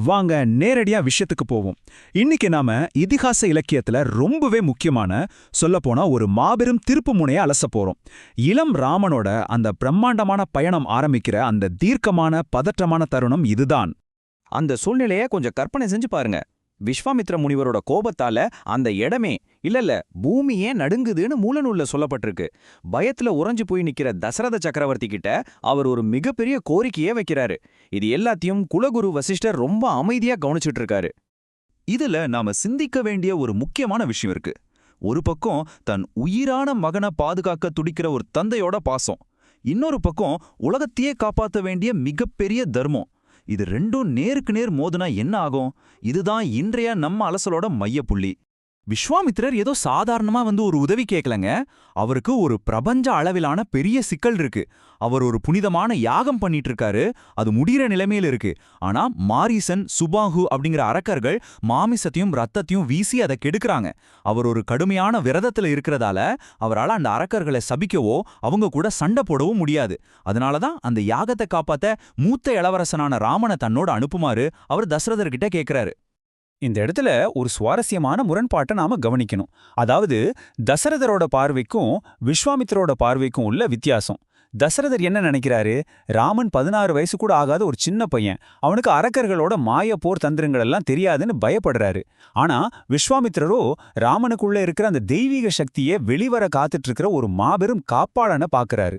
வாங்க நேரடியா விஷயத்துக்கு போவோம். இன்னைக்கு நாம இதிகாச இலக்கியத்துல ரொம்பவே முக்கியமான, சொல்லப்போனா ஒரு மாபெரும் திருப்பு முனைய அலச போறோம். இளம் ராமனோட அந்த பிரம்மாண்டமான பயணம் ஆரம்பிக்கிற அந்த தீர்க்கமான பதற்றமான தருணம் இதுதான். அந்த சூழ்நிலைய கொஞ்சம் கற்பனை செஞ்சு பாருங்க. விஸ்வாமித்ர முனிவரோட கோபத்தால அந்த இடமே இல்ல பூமியே நடுங்குதுன்னு மூலநூல்ல சொல்லப்பட்டிருக்கு. பயத்துல உறைஞ்சு போய் நிக்கிற தசரத சக்கரவர்த்தி கிட்ட அவர் ஒரு மிகப்பெரிய கோரிக்கையே வைக்கிறாரு. இது எல்லாத்தையும் குலகுரு வசிஷ்டர் ரொம்ப அமைதியா கவனிச்சுட்டு இருக்காரு. இதுல நாம சிந்திக்க வேண்டிய ஒரு முக்கியமான விஷயம் இருக்கு. ஒரு பக்கம் தன் உயிரான மகனை பாதுகாக்க துடிக்கிற ஒரு தந்தையோட பாசம், இன்னொரு பக்கம் உலகத்தையே காப்பாற்ற வேண்டிய மிகப்பெரிய தர்மம். இது ரெண்டும் நேருக்கு நேர் மோதுனா என்ன ஆகும்? இதுதான் இன்றைய நம்ம அலசலோட மையப்புள்ளி. விஸ்வாமித்திரர் ஏதோ சாதாரணமா ஒரு உதவி கேட்கலங்க. அவருக்கு ஒரு பிரபஞ்ச அளவிலான பெரிய சிக்கல் இருக்கு. அவர் ஒரு புனிதமான யாகம் பண்ணிட்டு இருக்காரு. அது முடிகிற நிலைமையில இருக்கு. ஆனா மாரீசன், சுபாகு அப்படிங்கிற அரக்கர்கள் மாமிசத்தையும் ரத்தத்தையும் வீசி அதை கெடுக்கிறாங்க. அவர் ஒரு கடுமையான விரதத்துல இருக்கிறதால அவரால் அந்த அரக்கர்களை சபிக்கவோ அவங்க கூட சண்டை போடவும் முடியாது. அதனாலதான் அந்த யாகத்தை காப்பாத்த மூத்த இளவரசனான ராமனை தன்னோட அனுப்புமாறு அவர் தசரதர்கிட்ட கேட்கிறாரு. இந்த இடத்துல ஒரு சுவாரஸ்யமான முரண்பாட்டை நாம கவனிக்கணும். அதாவது தசரதரோட பார்வைக்கும் விஸ்வாமித்திரோட பார்வைக்கும் உள்ள வித்தியாசம். தசரதர் என்ன நினைக்கிறாரு? ராமன் 16 வயசு கூட ஆகாத ஒரு சின்ன பையன். அவனுக்கு அரக்கர்களோட மாய போர் தந்திரங்கள் எல்லாம் தெரியாதுன்னு பயப்படுறாரு. ஆனா விஸ்வாமித்திரரோ ராமனுக்குள்ள இருக்கிற அந்த தெய்வீக சக்தியை வெளிவர காத்துட்டு இருக்கிற ஒரு மாபெரும் காப்பாளனை பாக்குறாரு.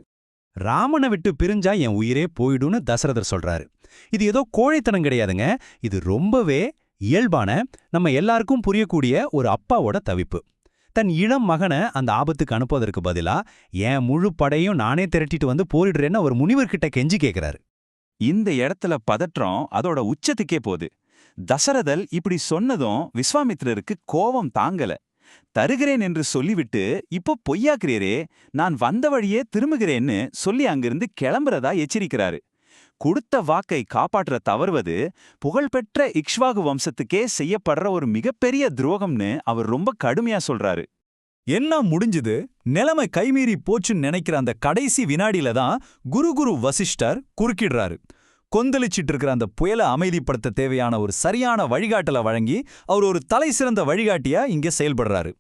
ராமனை விட்டு பிரிஞ்சா என் உயிரே போயிடும்னு தசரதர் சொல்றாரு. இது ஏதோ கோழைத்தனம் கிடையாதுங்க. இது ரொம்பவே இயல்பான, நம்ம எல்லாருக்கும் புரியக்கூடிய ஒரு அப்பாவோட தவிப்பு. தன் இளம் மகனை அந்த ஆபத்துக்கு அனுப்புவதற்கு பதிலா என் முழு படையும் நானே திரட்டிட்டு வந்து போரிடுறேன்னு அவர் முனிவர்கிட்ட கெஞ்சி கேட்கிறாரு. இந்த இடத்துல பதற்றம் அதோட உச்சத்துக்கே போகுது. தசரதர் இப்படி சொன்னதும் விஸ்வாமித்திரருக்கு கோபம் தாங்கல. தருகிறேன் என்று சொல்லிவிட்டு இப்போ பொய்யாக்குறீரே, நான் வந்த வழியே திரும்புகிறேன்னு சொல்லி அங்கிருந்து கிளம்புறதா எச்சரிக்கிறாரு. கொடுத்த வாக்கை காப்பாற்ற தவறுவது புகழ்பெற்ற இக்ஷ்வாகு வம்சத்துக்கே செய்யப்படுற ஒரு மிகப்பெரிய துரோகம்னு அவர் ரொம்ப கடுமையா சொல்றாரு. எல்லாம் முடிஞ்சது, நிலைமை கைமீறி போச்சுன்னு நினைக்கிற அந்த கடைசி வினாடியில தான் குரு வசிஷ்டர் குறுக்கிடுறாரு. கொந்தளிச்சிட்டு இருக்கிற அந்த புயலை அமைதிப்படுத்த தேவையான ஒரு சரியான வழிகாட்டலை வழங்கி அவர் ஒரு தலை சிறந்த வழிகாட்டியா இங்கே செயல்படுறாரு.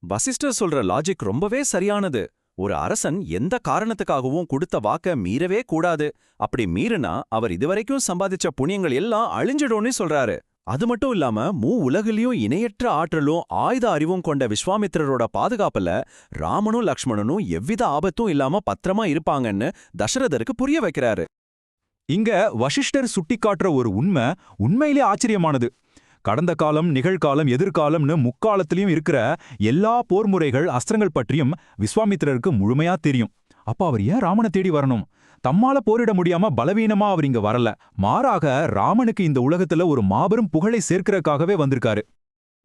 வசிஷ்டர் சொல்ற லாஜிக் ரொம்பவே சரியானது. ஒரு அரசன் எந்த காரணத்துக்காகவும் கொடுத்த வாக்க மீறவே கூடாது. அப்படி மீறினா அவர் இதுவரைக்கும் சம்பாதிச்ச புண்ணியங்கள் எல்லாம் அழிஞ்சிடும்னு சொல்றாரு. அது மட்டும் இல்லாம உலகிலையும் இணையற்ற ஆற்றலும் ஆயுத அறிவும் கொண்ட விஸ்வாமித்திரரோட பாதுகாப்புல ராமனும் லக்ஷ்மணனும் எவ்வித ஆபத்தும் இல்லாம பத்திரமா இருப்பாங்கன்னு தசரதருக்கு புரிய வைக்கிறாரு. இங்க வசிஷ்டர் சுட்டிக்காட்டுற ஒரு உண்மையிலே ஆச்சரியமானது. கடந்த காலம், நிகழ்காலம், எதிர்காலம்னு முக்காலத்திலையும் இருக்கிற எல்லா போர் முறைகள், அஸ்திரங்கள் பற்றியும் விஸ்வாமித்திரருக்கு முழுமையா தெரியும். அப்ப அவர் ஏன் ராமனை தேடி வரணும்? தம்மால போரிட முடியாம பலவீனமா அவர் இங்க வரல. மாறாக ராமனுக்கு இந்த உலகத்துல ஒரு மாபெரும் புகழை சேர்க்கிறதுக்காகவே வந்திருக்காரு.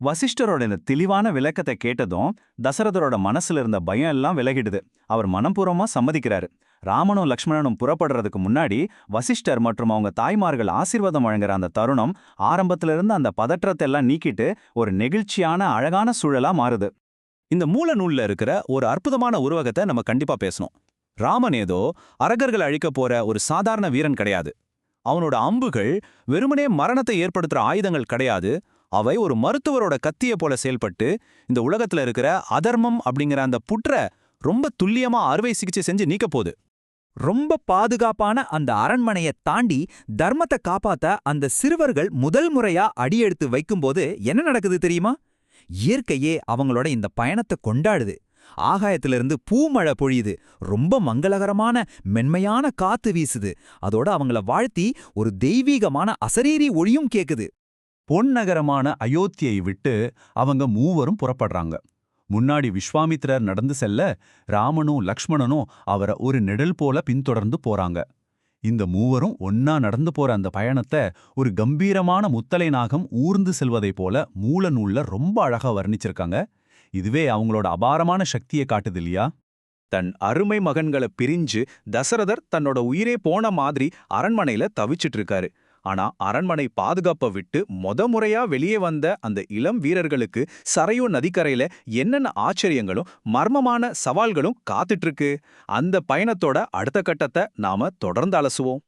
வசிஷ்டரோட இந்த தெளிவான விளக்கத்தை கேட்டதும் தசரதரோட மனசுல இருந்த பயம் எல்லாம் விலகிடுது. அவர் மனப்பூர்வமா சம்மதிக்கிறாரு. ராமனும் லக்ஷ்மணனும் புறப்படுறதுக்கு முன்னாடி வசிஷ்டர் மற்றும் அவங்க தாய்மார்கள் ஆசீர்வாதம் வழங்குற அந்த தருணம் ஆரம்பத்திலிருந்து அந்த பதற்றத்தை எல்லாம் நீக்கிட்டு ஒரு நெகிழ்ச்சியான அழகான சூழலா மாறுது. இந்த மூல நூல்ல இருக்கிற ஒரு அற்புதமான உருவகத்தை நம்ம கண்டிப்பா பேசணும். ராமன் ஏதோ அரகர்கள் அழிக்க போற ஒரு சாதாரண வீரன் கிடையாது. அவனோட அம்புகள் வெறுமனே மரணத்தை ஏற்படுத்துற ஆயுதங்கள் கிடையாது. அவை ஒரு மருத்துவரோட கத்திய போல செயல்பட்டு இந்த உலகத்துல இருக்கிற அதர்மம் அப்படிங்கிற அந்த புற்ற ரொம்ப துல்லியமா அறுவை சிகிச்சை செஞ்சு நீக்க போகுது. ரொம்ப பாதுகாப்பான அந்த அரண்மனையை தாண்டி தர்மத்தை காப்பாத்த அந்த சிறுவர்கள் முதல் முறையா அடியெடுத்து வைக்கும்போது என்ன நடக்குது தெரியுமா? இயற்கையே அவங்களோட இந்த பயணத்தை கொண்டாடுது. ஆகாயத்திலிருந்து பூமழை பொழியுது. ரொம்ப மங்களகரமான மென்மையான காத்து வீசுது. அதோட அவங்கள வாழ்த்தி ஒரு தெய்வீகமான அசரீரி ஒளியும் கேக்குது. பொன்னகரமான அயோத்தியை விட்டு அவங்க மூவரும் புறப்படுறாங்க. முன்னாடி விஸ்வாமித்திரர் நடந்து செல்ல ராமனும் லக்ஷ்மணனும் அவரை ஒரு நிழல் போல பின்தொடர்ந்து போறாங்க. இந்த மூவரும் ஒன்னா நடந்து போற அந்த பயணத்தை ஒரு கம்பீரமான முத்தலை நாகம் ஊர்ந்து செல்வதை போல மூல நூல்ல ரொம்ப அழகா வர்ணிச்சிருக்காங்க. இதுவே அவங்களோட அபாரமான சக்தியை காட்டுது இல்லையா? தன் அருமை மகன்களை பிரிஞ்சு தசரதர் தன்னோட உயிரே போன மாதிரி அரண்மனையில தவிச்சிட்டு இருக்காரு. ஆனா அரண்மனை பாதுகாப்பை விட்டு முறையா வெளியே வந்த அந்த இளம் வீரர்களுக்கு சரையு நதிக்கரையில என்னென்ன ஆச்சரியங்களும் மர்மமான சவால்களும் காத்துட்டு இருக்கு. அந்த பயணத்தோட அடுத்த கட்டத்தை நாம தொடர்ந்து அலசுவோம்.